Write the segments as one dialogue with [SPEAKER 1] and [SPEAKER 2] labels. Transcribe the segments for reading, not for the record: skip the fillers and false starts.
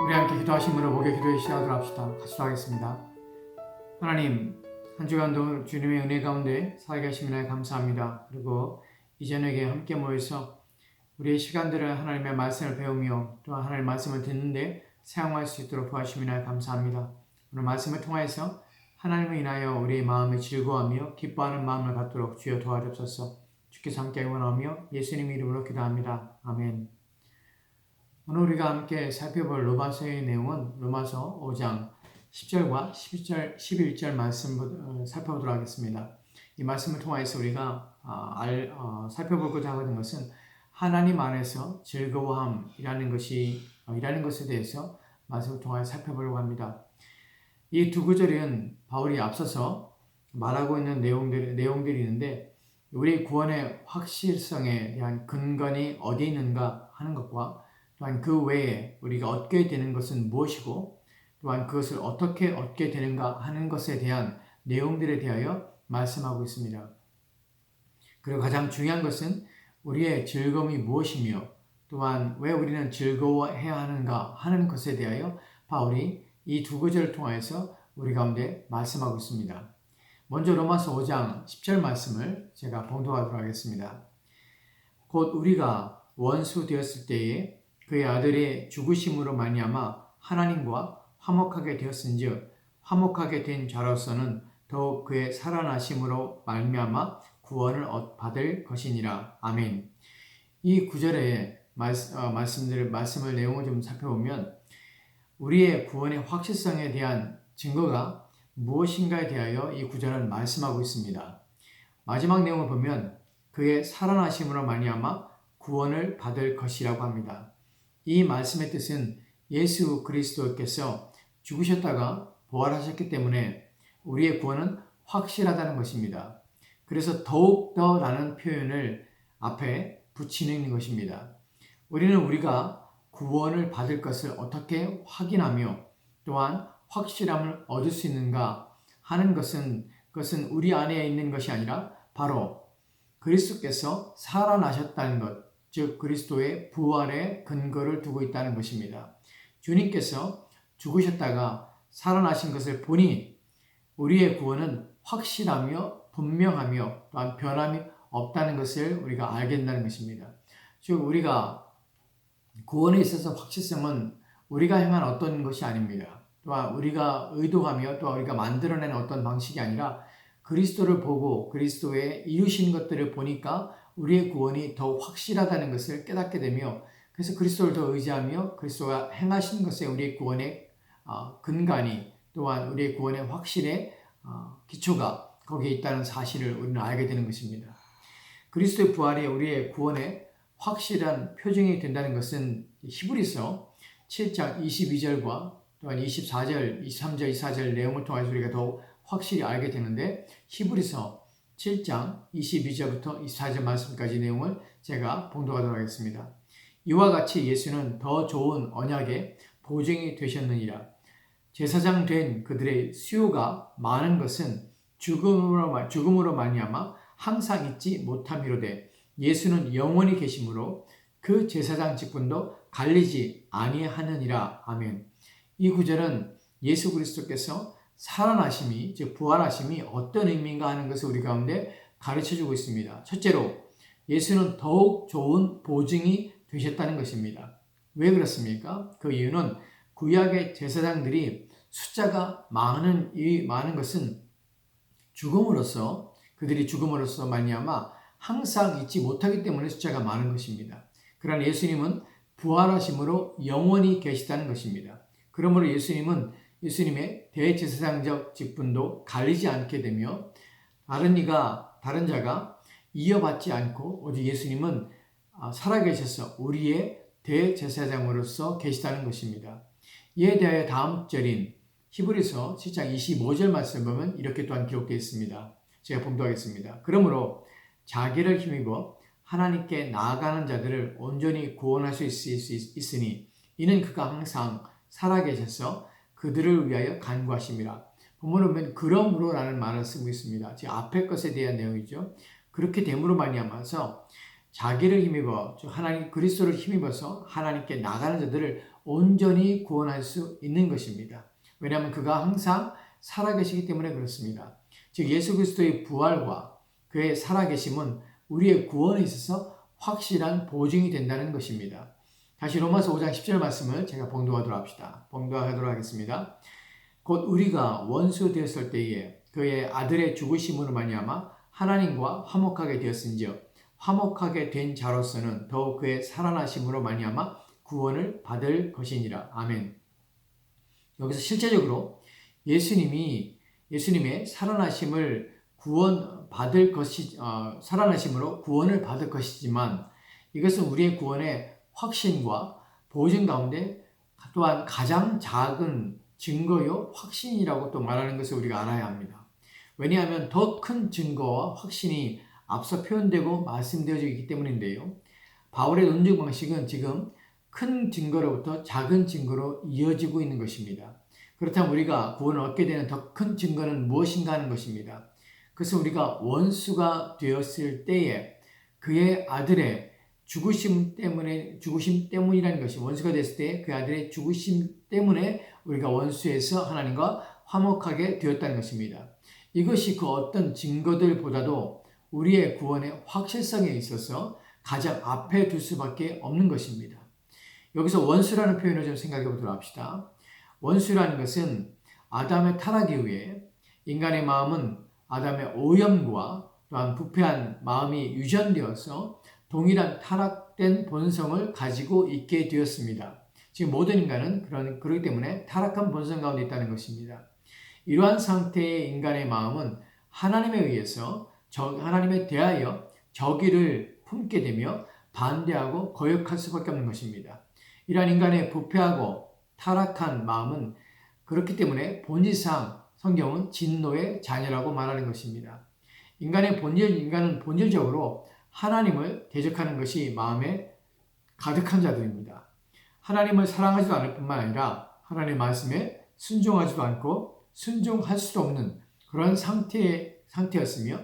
[SPEAKER 1] 우리 함께 기도하심으로 목요 기도의 시작을 합시다. 같이 하겠습니다. 하나님, 한 주간도 주님의 은혜 가운데 살게 하심이나 감사합니다. 그리고 이 저녁에 함께 모여서 우리의 시간들을 하나님의 말씀을 배우며 또 하나님의 말씀을 듣는데 사용할 수 있도록 도와주심이나 감사합니다. 오늘 말씀을 통해서 하나님을 인하여 우리의 마음을 즐거워하며 기뻐하는 마음을 갖도록 주여 도와주옵소서. 주께서 함께 원하며 예수님 이름으로 기도합니다. 아멘. 오늘 우리가 함께 살펴볼 로마서의 내용은 로마서 5장 10절과 11절 말씀 살펴보도록 하겠습니다. 이 말씀을 통해서 우리가 살펴보고자 하는 것은 하나님 안에서 즐거워함이라는 것에 대해서 말씀을 통해 살펴보려고 합니다. 이 두 구절은 바울이 앞서서 말하고 있는 내용들이 있는데 우리 구원의 확실성에 대한 근간이 어디 있는가 하는 것과 또한 그 외에 우리가 얻게 되는 것은 무엇이고 또한 그것을 어떻게 얻게 되는가 하는 것에 대한 내용들에 대하여 말씀하고 있습니다. 그리고 가장 중요한 것은 우리의 즐거움이 무엇이며 또한 왜 우리는 즐거워해야 하는가 하는 것에 대하여 바울이 이 두 구절을 통해서 우리 가운데 말씀하고 있습니다. 먼저 로마서 5장 10절 말씀을 제가 봉독하도록 하겠습니다. 곧 우리가 원수 되었을 때에 그의 아들의 죽으심으로 말미암아 하나님과 화목하게 되었은즉 화목하게 된 자로서는 더욱 그의 살아나심으로 말미암아 구원을 받을 것이니라. 아멘. 이 구절의 말씀을 내용을 좀 살펴보면 우리의 구원의 확실성에 대한 증거가 무엇인가에 대하여 이 구절은 말씀하고 있습니다. 마지막 내용을 보면 그의 살아나심으로 말미암아 구원을 받을 것이라고 합니다. 이 말씀의 뜻은 예수 그리스도께서 죽으셨다가 부활하셨기 때문에 우리의 구원은 확실하다는 것입니다. 그래서 더욱더 라는 표현을 앞에 붙이는 것입니다. 우리는 우리가 구원을 받을 것을 어떻게 확인하며 또한 확실함을 얻을 수 있는가 하는 그것은 우리 안에 있는 것이 아니라 바로 그리스도께서 살아나셨다는 것, 즉 그리스도의 부활의 근거를 두고 있다는 것입니다. 주님께서 죽으셨다가 살아나신 것을 보니 우리의 구원은 확실하며 분명하며 또한 변함이 없다는 것을 우리가 알게 된다는 것입니다. 즉 우리가 구원에 있어서 확실성은 우리가 행한 어떤 것이 아닙니다. 또한 우리가 의도하며 또 우리가 만들어낸 어떤 방식이 아니라 그리스도를 보고 그리스도의 이루신 것들을 보니까 우리의 구원이 더 확실하다는 것을 깨닫게 되며 그래서 그리스도를 더 의지하며 그리스도가 행하신 것에 우리의 구원의 근간이 또한 우리의 구원의 확실의 기초가 거기에 있다는 사실을 우리는 알게 되는 것입니다. 그리스도의 부활이 우리의 구원의 확실한 표징이 된다는 것은 히브리서 7장 22절과 또한 24절, 23절, 24절 내용을 통해서 우리가 더욱 확실히 알게 되는데 히브리서 7장 22절부터 24절 말씀까지 내용을 제가 봉독하도록 하겠습니다. 이와 같이 예수는 더 좋은 언약의 보증이 되셨느니라. 제사장 된 그들의 수요가 많은 것은 죽음으로 말미암아 항상 잊지 못함이로되 예수는 영원히 계심으로 그 제사장 직분도 갈리지 아니하느니라. 아멘. 이 구절은 예수 그리스도께서 살아나심이 즉 부활하심이 어떤 의미인가 하는 것을 우리 가운데 가르쳐주고 있습니다. 첫째로 예수는 더욱 좋은 보증이 되셨다는 것입니다. 왜 그렇습니까? 그 이유는 구약의 제사장들이 숫자가 많은 것은 그들이 죽음으로써 말미암아 항상 잊지 못하기 때문에 숫자가 많은 것입니다. 그러나 예수님은 부활하심으로 영원히 계시다는 것입니다. 그러므로 예수님의 대제사장적 직분도 갈리지 않게 되며 다른 자가 이어받지 않고 오직 예수님은 살아계셔서 우리의 대제사장으로서 계시다는 것입니다. 이에 대하여 다음 절인 히브리서 7장 25절 말씀을 보면 이렇게 또한 기록되어 있습니다. 제가 봉독하겠습니다. 그러므로 자기를 힘입어 하나님께 나아가는 자들을 온전히 구원할 수 있으니 이는 그가 항상 살아계셔서 그들을 위하여 간구하심이라. 본문을 보면 그러므로라는 말을 쓰고 있습니다. 제 앞의 것에 대한 내용이죠. 그렇게 됨으로 말미암아서 자기를 힘입어 하나님 그리스도를 힘입어서 하나님께 나가는 자들을 온전히 구원할 수 있는 것입니다. 왜냐하면 그가 항상 살아계시기 때문에 그렇습니다. 즉 예수 그리스도의 부활과 그의 살아계심은 우리의 구원에 있어서 확실한 보증이 된다는 것입니다. 다시 로마서 5장 10절 말씀을 제가 봉독하도록 하겠습니다. 곧 우리가 원수 되었을 때에 그의 아들의 죽으심으로 말미암아 하나님과 화목하게 되었은즉 화목하게 된 자로서는 더욱 그의 살아나심으로 말미암아 구원을 받을 것이니라. 아멘. 여기서 실제적으로 예수님의 살아나심을 살아나심으로 구원을 받을 것이지만 이것은 우리의 구원의 확신과 보증 가운데 또한 가장 작은 증거요 확신이라고 또 말하는 것을 우리가 알아야 합니다. 왜냐하면 더 큰 증거와 확신이 앞서 표현되고 말씀되어져 있기 때문인데요. 바울의 논증 방식은 지금 큰 증거로부터 작은 증거로 이어지고 있는 것입니다. 그렇다면 우리가 구원을 얻게 되는 더 큰 증거는 무엇인가 하는 것입니다. 그것은 우리가 원수가 되었을 때에 그의 아들의 죽으심 때문이라는 것이 원수가 됐을 때 그 아들의 죽으심 때문에 우리가 원수에서 하나님과 화목하게 되었다는 것입니다. 이것이 그 어떤 증거들보다도 우리의 구원의 확실성에 있어서 가장 앞에 둘 수밖에 없는 것입니다. 여기서 원수라는 표현을 좀 생각해 보도록 합시다. 원수라는 것은 아담의 타락 이후에 인간의 마음은 아담의 오염과 또한 부패한 마음이 유전되어서 동일한 타락된 본성을 가지고 있게 되었습니다. 지금 모든 인간은 그렇기 때문에 타락한 본성 가운데 있다는 것입니다. 이러한 상태의 인간의 마음은 하나님에 대하여 적의를 품게 되며 반대하고 거역할 수밖에 없는 것입니다. 이러한 인간의 부패하고 타락한 마음은 그렇기 때문에 본질상 성경은 진노의 자녀라고 말하는 것입니다. 인간은 본질적으로 하나님을 대적하는 것이 마음에 가득한 자들입니다. 하나님을 사랑하지도 않을 뿐만 아니라 하나님의 말씀에 순종하지도 않고 순종할 수도 없는 그런 상태였으며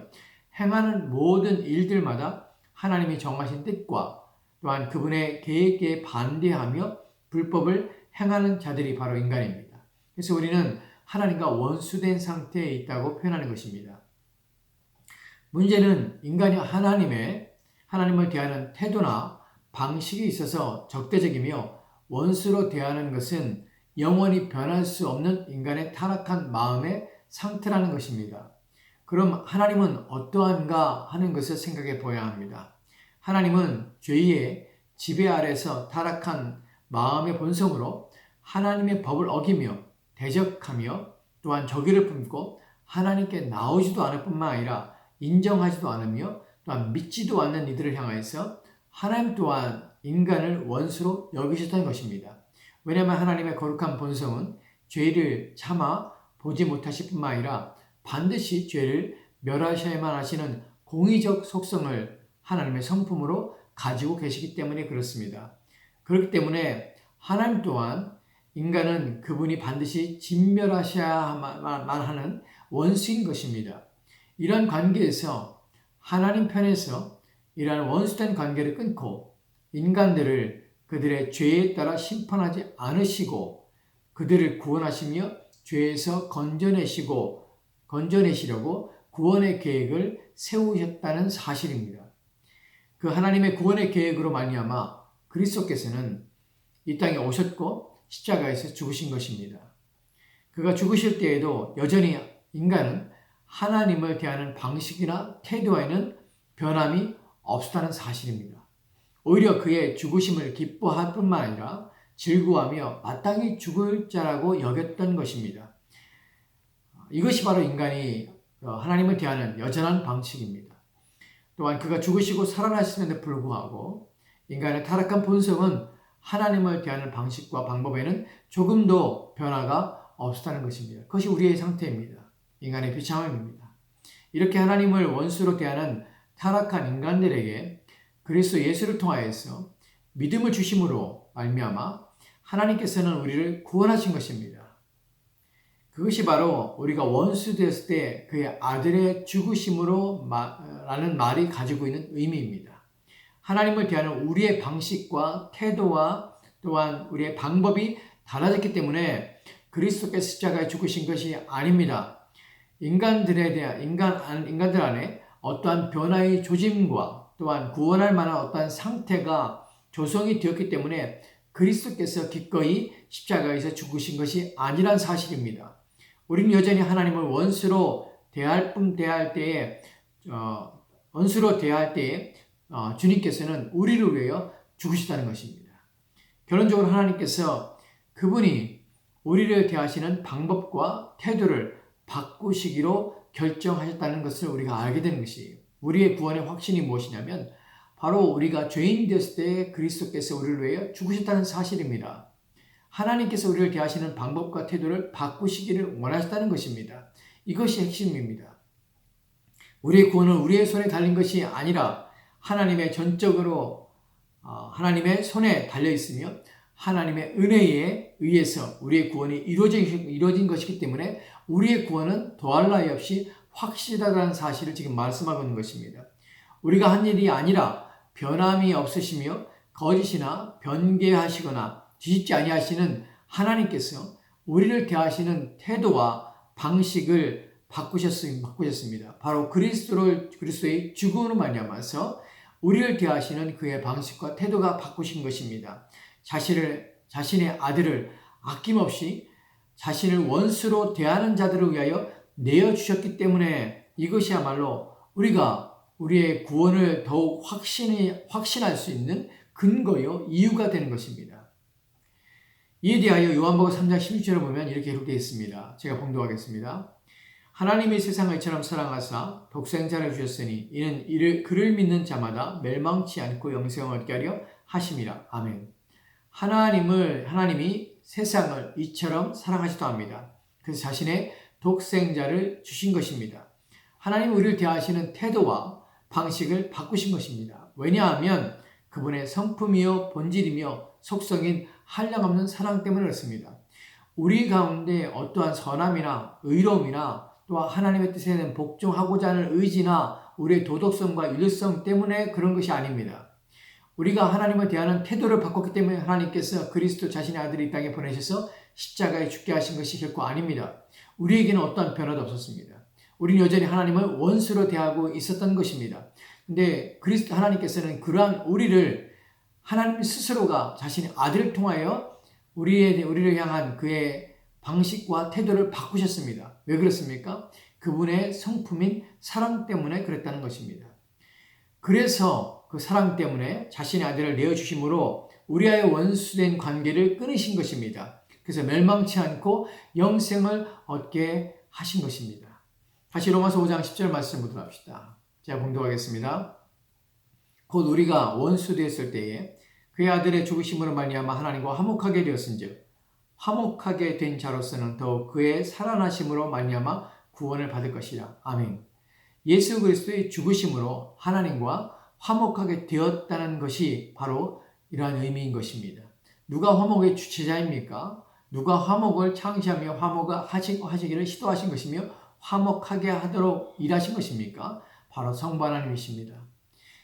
[SPEAKER 1] 행하는 모든 일들마다 하나님이 정하신 뜻과 또한 그분의 계획에 반대하며 불법을 행하는 자들이 바로 인간입니다. 그래서 우리는 하나님과 원수된 상태에 있다고 표현하는 것입니다. 문제는 인간이 하나님을 대하는 태도나 방식이 있어서 적대적이며 원수로 대하는 것은 영원히 변할 수 없는 인간의 타락한 마음의 상태라는 것입니다. 그럼 하나님은 어떠한가 하는 것을 생각해 보아야 합니다. 하나님은 죄의 지배 아래서 타락한 마음의 본성으로 하나님의 법을 어기며 대적하며 또한 적의를 품고 하나님께 나오지도 않을 뿐만 아니라 인정하지도 않으며 또한 믿지도 않는 이들을 향하여서 하나님 또한 인간을 원수로 여기셨다는 것입니다. 왜냐하면 하나님의 거룩한 본성은 죄를 참아 보지 못하실 뿐만 아니라 반드시 죄를 멸하셔야만 하시는 공의적 속성을 하나님의 성품으로 가지고 계시기 때문에 그렇습니다. 그렇기 때문에 하나님 또한 인간은 그분이 반드시 진멸하셔야만 하는 원수인 것입니다. 이러한 관계에서 하나님 편에서 이러한 원수된 관계를 끊고 인간들을 그들의 죄에 따라 심판하지 않으시고 그들을 구원하시며 죄에서 건져내시려고 구원의 계획을 세우셨다는 사실입니다. 그 하나님의 구원의 계획으로 말미암아 그리스도께서는 이 땅에 오셨고 십자가에서 죽으신 것입니다. 그가 죽으실 때에도 여전히 인간은 하나님을 대하는 방식이나 태도에는 변함이 없었다는 사실입니다. 오히려 그의 죽으심을 기뻐할 뿐만 아니라 즐거워하며 마땅히 죽을 자라고 여겼던 것입니다. 이것이 바로 인간이 하나님을 대하는 여전한 방식입니다. 또한 그가 죽으시고 살아나심에도 불구하고 인간의 타락한 본성은 하나님을 대하는 방식과 방법에는 조금도 변화가 없었다는 것입니다. 그것이 우리의 상태입니다. 인간의 비참함입니다. 이렇게 하나님을 원수로 대하는 타락한 인간들에게 그리스도 예수를 통하여서 믿음을 주심으로 말미암아 하나님께서는 우리를 구원하신 것입니다. 그것이 바로 우리가 원수 되었을 때 그의 아들의 죽으심으로 라는 말이 가지고 있는 의미입니다. 하나님을 대하는 우리의 방식과 태도와 또한 우리의 방법이 달라졌기 때문에 그리스도께서 십자가에 죽으신 것이 아닙니다. 인간들 안에 어떠한 변화의 조짐과 또한 구원할 만한 어떠한 상태가 조성이 되었기 때문에 그리스도께서 기꺼이 십자가에서 죽으신 것이 아니란 사실입니다. 우리는 여전히 하나님을 원수로 대할 때에 주님께서는 우리를 위하여 죽으시다는 것입니다. 결론적으로 하나님께서 그분이 우리를 대하시는 방법과 태도를 바꾸시기로 결정하셨다는 것을 우리가 알게 되는 것이에요. 우리의 구원의 확신이 무엇이냐면 바로 우리가 죄인 되었을 때 그리스도께서 우리를 위하여 죽으셨다는 사실입니다. 하나님께서 우리를 대하시는 방법과 태도를 바꾸시기를 원하셨다는 것입니다. 이것이 핵심입니다. 우리의 구원은 우리의 손에 달린 것이 아니라 하나님의 전적으로 하나님의 손에 달려 있으며 하나님의 은혜에 의해서 우리의 구원이 이루어진 것이기 때문에 우리의 구원은 더할 나위 없이 확실하다는 사실을 지금 말씀하고 있는 것입니다. 우리가 한 일이 아니라 변함이 없으시며 거짓이나 변개하시거나 뒤집지 아니하시는 하나님께서 우리를 대하시는 태도와 방식을 바꾸셨습니다. 바로 그리스도의 죽음으로 말미암아서 우리를 대하시는 그의 방식과 태도가 바꾸신 것입니다. 자신의 아들을 아낌없이 자신을 원수로 대하는 자들을 위하여 내어주셨기 때문에 이것이야말로 우리의 구원을 더욱 확신할 수 있는 근거요, 이유가 되는 것입니다. 이에 대하여 요한복음 3장 16절을 보면 이렇게 기록되어 있습니다. 제가 봉독하겠습니다. 하나님이 세상을 이처럼 사랑하사 독생자를 주셨으니 이는 그를 믿는 자마다 멸망치 않고 영생을 얻게 하려 하심이라. 아멘. 하나님이 세상을 이처럼 사랑하시다 합니다. 그래서 자신의 독생자를 주신 것입니다. 하나님은 우리를 대하시는 태도와 방식을 바꾸신 것입니다. 왜냐하면 그분의 성품이요 본질이며 속성인 한량없는 사랑 때문에 그렇습니다. 우리 가운데 어떠한 선함이나 의로움이나 또한 하나님의 뜻에 대한 복종하고자 하는 의지나 우리의 도덕성과 윤리성 때문에 그런 것이 아닙니다. 우리가 하나님을 대하는 태도를 바꿨기 때문에 하나님께서 그리스도 자신의 아들을 이 땅에 보내셔서 십자가에 죽게 하신 것이 결코 아닙니다. 우리에게는 어떠한 변화도 없었습니다. 우리는 여전히 하나님을 원수로 대하고 있었던 것입니다. 근데 하나님께서는 그러한 우리를 하나님 스스로가 자신의 아들을 통하여 우리를 향한 그의 방식과 태도를 바꾸셨습니다. 왜 그렇습니까? 그분의 성품인 사랑 때문에 그랬다는 것입니다. 그래서 그 사랑 때문에 자신의 아들을 내어주심으로 우리와의 원수된 관계를 끊으신 것입니다. 그래서 멸망치 않고 영생을 얻게 하신 것입니다. 다시 로마서 5장 10절 말씀 보도록 합시다. 제가 봉독하겠습니다. 곧 우리가 원수 되었을 때에 그의 아들의 죽으심으로 말미암아 하나님과 화목하게 되었은즉 화목하게 된 자로서는 더욱 그의 살아나심으로 말미암아 구원을 받을 것이라. 아멘. 예수 그리스도의 죽으심으로 하나님과 화목하게 되었다는 것이 바로 이러한 의미인 것입니다. 누가 화목의 주체자입니까? 누가 화목을 창시하며 화목하시기를 시도하신 것이며 화목하게 하도록 일하신 것입니까? 바로 성부 하나님이십니다.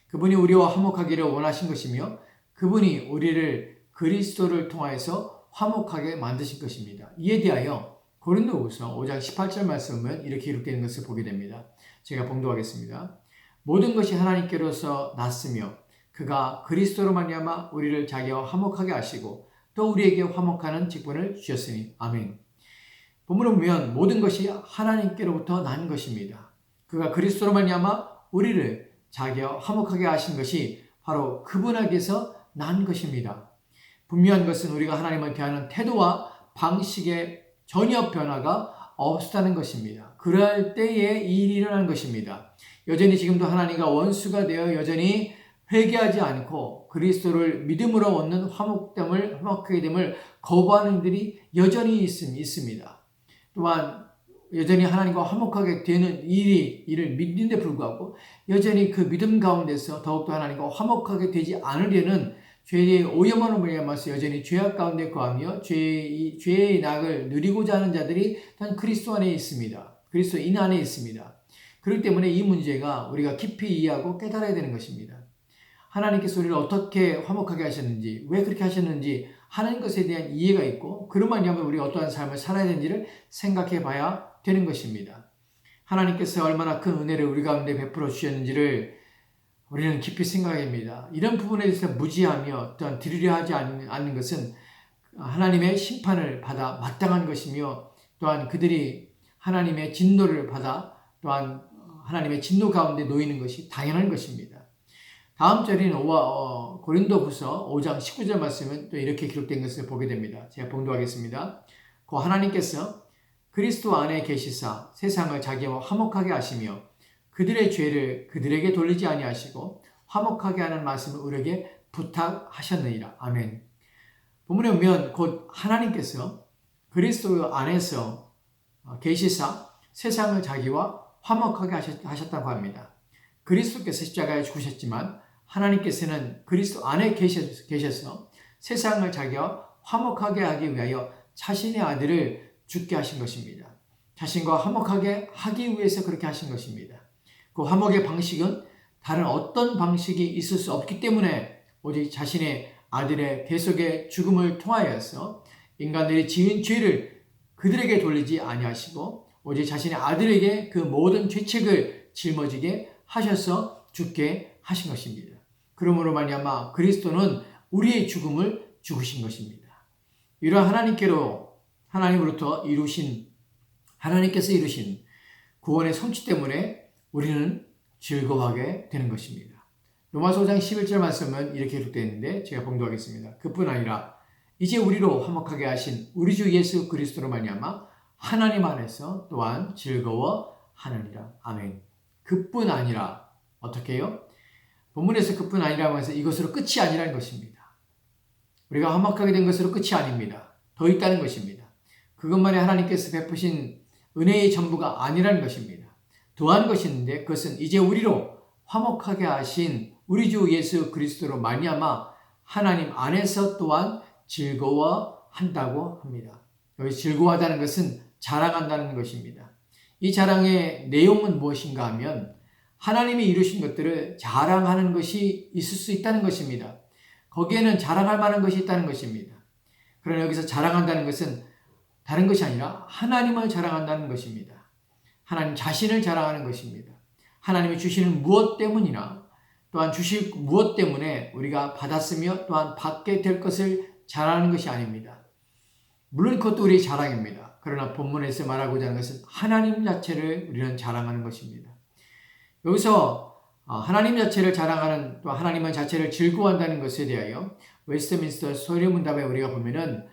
[SPEAKER 1] 그분이 우리와 화목하기를 원하신 것이며 그분이 우리를 그리스도를 통하여서 화목하게 만드신 것입니다. 이에 대하여 고린도후서 5장 18절 말씀은 이렇게 기록되는 것을 보게 됩니다. 제가 봉독하겠습니다. 모든 것이 하나님께로서 났으며 그가 그리스도로 말미암아 우리를 자기와 화목하게 하시고 또 우리에게 화목하는 직분을 주셨으니. 아멘. 본문을 보면 모든 것이 하나님께로부터 난 것입니다. 그가 그리스도로 말미암아 우리를 자기와 화목하게 하신 것이 바로 그분에게서 난 것입니다. 분명한 것은 우리가 하나님을 대하는 태도와 방식에 전혀 변화가 없다는 것입니다. 그럴 때에 이 일이 일어나는 것입니다. 여전히 지금도 하나님과 원수가 되어 여전히 회개하지 않고 그리스도를 믿음으로 얻는 화목하게 됨을 거부하는 이들이 여전히 있습니다. 또한 여전히 하나님과 화목하게 되는 일을 믿는데 불구하고 여전히 그 믿음 가운데서 더욱더 하나님과 화목하게 되지 않으려는 죄의 오염으로 말미암아서 여전히 죄악 가운데 거하며 죄의 낙을 누리고자 하는 자들이 단 그리스도 안에 있습니다. 그리스도인 안에 있습니다. 그렇기 때문에 이 문제가 우리가 깊이 이해하고 깨달아야 되는 것입니다. 하나님께서 우리를 어떻게 화목하게 하셨는지, 왜 그렇게 하셨는지 하는 것에 대한 이해가 있고, 그런 말이면 우리가 어떠한 삶을 살아야 되는지를 생각해 봐야 되는 것입니다. 하나님께서 얼마나 큰 은혜를 우리 가운데 베풀어 주셨는지를 우리는 깊이 생각합니다. 이런 부분에 대해서 무지하며 또한 들으려 하지 않는 것은 하나님의 심판을 받아 마땅한 것이며, 또한 그들이 하나님의 진노를 받아 또한 하나님의 진노 가운데 놓이는 것이 당연한 것입니다. 다음 절인 고린도후서 5장 19절 말씀은 또 이렇게 기록된 것을 보게 됩니다. 제가 봉독하겠습니다. 고 하나님께서 그리스도 안에 계시사 세상을 자기와 화목하게 하시며 그들의 죄를 그들에게 돌리지 아니하시고 화목하게 하는 말씀을 우리에게 부탁하셨느니라. 아멘. 본문에 보면 곧 하나님께서 그리스도 안에서 계시사 세상을 자기와 화목하게 하셨다고 합니다. 그리스도께서 십자가에 죽으셨지만 하나님께서는 그리스도 안에 계셔서 세상을 자기와 화목하게 하기 위하여 자신의 아들을 죽게 하신 것입니다. 자신과 화목하게 하기 위해서 그렇게 하신 것입니다. 그 화목의 방식은 다른 어떤 방식이 있을 수 없기 때문에 오직 자신의 아들의 대속의 죽음을 통하여서 인간들이 지은 죄를 그들에게 돌리지 아니하시고 오직 자신의 아들에게 그 모든 죄책을 짊어지게 하셔서 죽게 하신 것입니다. 그러므로 말미암아 그리스도는 우리의 죽음을 죽으신 것입니다. 이러한 하나님으로부터 하나님께서 이루신 구원의 성취 때문에 우리는 즐거워하게 되는 것입니다. 로마서 5장 11절 말씀은 이렇게 기록되어 있는데 제가 봉독하겠습니다. 그뿐 아니라 이제 우리로 화목하게 하신 우리 주 예수 그리스도로 말미암아 하나님 안에서 또한 즐거워하느니라. 아멘. 그뿐 아니라 어떻게 해요? 본문에서 그뿐 아니라고 해서 이것으로 끝이 아니라는 것입니다. 우리가 화목하게 된 것으로 끝이 아닙니다. 더 있다는 것입니다. 그것만이 하나님께서 베푸신 은혜의 전부가 아니라는 것입니다. 더한 것이 있는데 그것은 이제 우리로 화목하게 하신 우리 주 예수 그리스도로 말미암아 하나님 안에서 또한 즐거워한다고 합니다. 여기 즐거워하다는 것은 자랑한다는 것입니다. 이 자랑의 내용은 무엇인가 하면 하나님이 이루신 것들을 자랑하는 것이 있을 수 있다는 것입니다. 거기에는 자랑할 만한 것이 있다는 것입니다. 그러나 여기서 자랑한다는 것은 다른 것이 아니라 하나님을 자랑한다는 것입니다. 하나님 자신을 자랑하는 것입니다. 하나님이 주시는 무엇 때문이나 또한 주실 무엇 때문에 우리가 받았으며 또한 받게 될 것을 자랑하는 것이 아닙니다. 물론 그것도 우리의 자랑입니다. 그러나 본문에서 말하고자 하는 것은 하나님 자체를 우리는 자랑하는 것입니다. 여기서 하나님 자체를 자랑하는 또 하나님 자체를 즐거워한다는 것에 대하여 웨스트민스터 소리문답에 우리가 보면은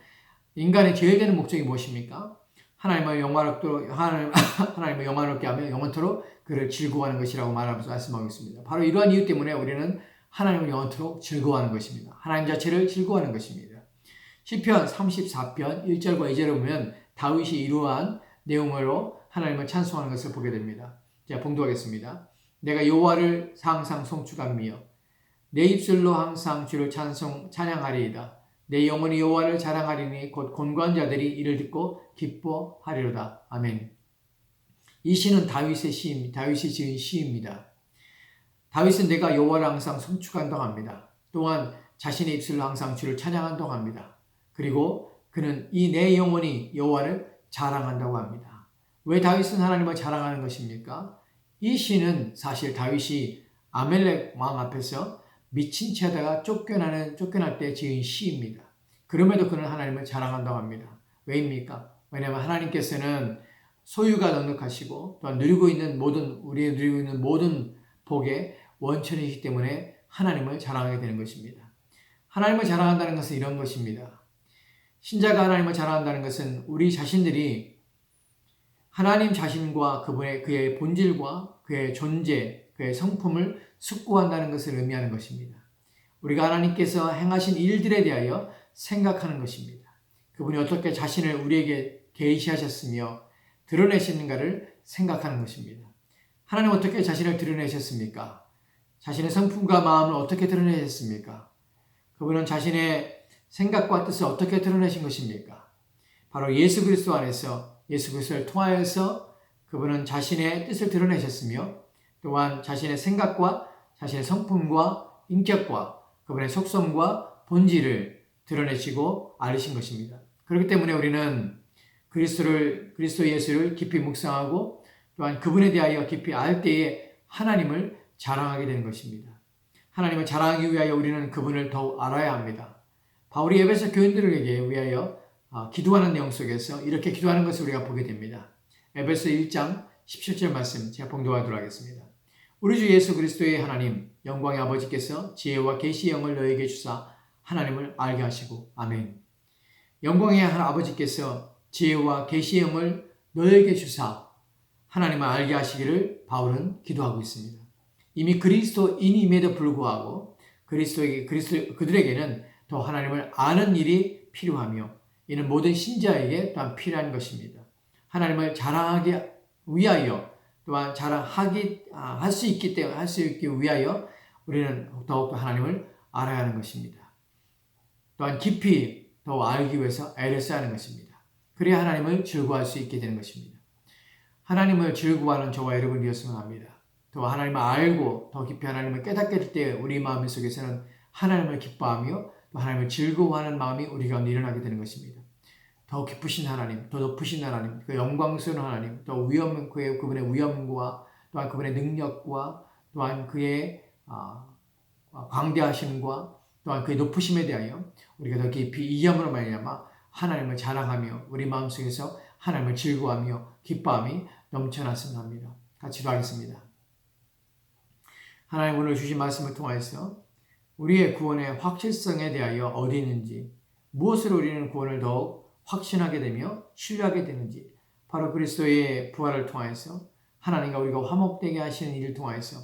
[SPEAKER 1] 인간의 제일 되는 목적이 무엇입니까? 하나님을 영광롭게 하며 영원토록 그를 즐거워하는 것이라고 말씀하고 있습니다. 바로 이러한 이유 때문에 우리는 하나님을 영원토록 즐거워하는 것입니다. 하나님 자체를 즐거워하는 것입니다. 시편 34편 1절과 2절에 보면 다윗이 이러한 내용으로 하나님을 찬송하는 것을 보게 됩니다. 제가 봉독하겠습니다. 내가 여호와를 항상 송축하며 내 입술로 항상 주를 찬양하리이다. 내 영혼이 여호와를 자랑하리니 곧 곤고한 자들이 이를 듣고 기뻐하리로다. 아멘. 이 시는 다윗이 지은 시입니다. 다윗은 내가 여호와를 항상 송축한다고 합니다. 또한 자신의 입술로 항상 주를 찬양한다고 합니다. 그리고 그는 이 내 영혼이 여호와를 자랑한다고 합니다. 왜 다윗은 하나님을 자랑하는 것입니까? 이 시는 사실 다윗이 아멜렉 왕 앞에서 미친 채 하다가 쫓겨날 때 지은 시입니다. 그럼에도 그는 하나님을 자랑한다고 합니다. 왜입니까? 왜냐하면 하나님께서는 소유가 넉넉하시고 또한 우리가 누리고 있는 모든 복의 원천이시기 때문에 하나님을 자랑하게 되는 것입니다. 하나님을 자랑한다는 것은 이런 것입니다. 신자가 하나님을 자랑한다는 것은 우리 자신들이 하나님 자신과 그의 본질과 그의 존재, 그의 성품을 숙고한다는 것을 의미하는 것입니다. 우리가 하나님께서 행하신 일들에 대하여 생각하는 것입니다. 그분이 어떻게 자신을 우리에게 계시하셨으며 드러내시는가를 생각하는 것입니다. 하나님 어떻게 자신을 드러내셨습니까? 자신의 성품과 마음을 어떻게 드러내셨습니까? 그분은 자신의 생각과 뜻을 어떻게 드러내신 것입니까? 바로 예수 그리스도 안에서 예수 그리스도를 통하여서 그분은 자신의 뜻을 드러내셨으며 또한 자신의 생각과 자신의 성품과 인격과 그분의 속성과 본질을 드러내시고 알리신 것입니다. 그렇기 때문에 우리는 그리스도 예수를 깊이 묵상하고 또한 그분에 대하여 깊이 알 때에 하나님을 자랑하게 되는 것입니다. 하나님을 자랑하기 위하여 우리는 그분을 더욱 알아야 합니다. 바울이 에베소 교인들에게 위하여 기도하는 내용 속에서 이렇게 기도하는 것을 우리가 보게 됩니다. 에베소 1장 17절 말씀 제가 봉독하도록 하겠습니다. 우리 주 예수 그리스도의 하나님 영광의 아버지께서 지혜와 계시의 영을 너에게 주사 하나님을 알게 하시고 아멘. 영광의 아버지께서 지혜와 계시의 영을 너에게 주사 하나님을 알게 하시기를 바울은 기도하고 있습니다. 이미 그리스도인임에도 불구하고 그들에게는 더 하나님을 아는 일이 필요하며 이는 모든 신자에게 또한 필요한 것입니다. 하나님을 자랑하기 위하여 또한 할 수 있기 위하여 우리는 더욱더 하나님을 알아야 하는 것입니다. 또한 깊이 더 알기 위해서 애를 써야 하는 것입니다. 그래야 하나님을 즐거워할 수 있게 되는 것입니다. 하나님을 즐거워하는 저와 여러분이 되었으면 합니다. 더 하나님을 알고 더 깊이 하나님을 깨닫게 될 때 우리 마음 속에서는 하나님을 기뻐하며 또 하나님을 즐거워하는 마음이 우리 가운데 일어나게 되는 것입니다. 더 깊으신 하나님, 더 높으신 하나님, 그 영광스러운 하나님, 또 그분의 위엄과 또한 그분의 능력과 또한 그의 광대하심과 또한 그의 높으심에 대하여 우리가 더 깊이 이해함으로 말미암아 하나님을 자랑하며 우리 마음속에서 하나님을 즐거워하며 기뻐함이 넘쳐났으면 합니다. 같이 기도하겠습니다. 하나님 오늘 주신 말씀을 통하여서 우리의 구원의 확실성에 대하여 어디 있는지 무엇으로 우리는 구원을 더욱 확신하게 되며 신뢰하게 되는지 바로 그리스도의 부활을 통하여서 하나님과 우리가 화목되게 하시는 일을 통하여서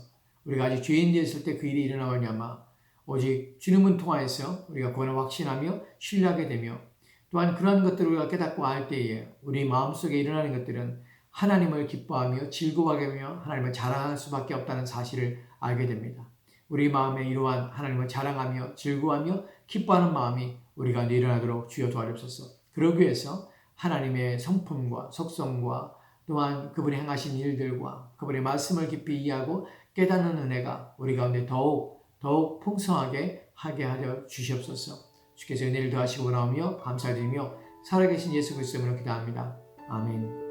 [SPEAKER 1] 우리가 아직 죄인 되었을 때 그 일이 일어나냐마 오직 주님을 통하여서 우리가 구원을 확신하며 신뢰하게 되며 또한 그러한 것들을 우리가 깨닫고 알 때에 우리 마음속에 일어나는 것들은 하나님을 기뻐하며 즐거워하게 하며 하나님을 자랑할 수밖에 없다는 사실을 알게 됩니다. 우리 마음에 이러한 하나님을 자랑하며 즐거워하며 기뻐하는 마음이 우리가 일어나도록 주여 도와주옵소서. 그러기 위해서 하나님의 성품과 속성과 또한 그분이 행하신 일들과 그분의 말씀을 깊이 이해하고 깨닫는 은혜가 우리 가운데 더욱 풍성하게 하게 하여 주시옵소서. 주께서 은혜를 더하시고 나오며 감사드리며 살아계신 예수 그리스도 이름으로 기도합니다. 아멘.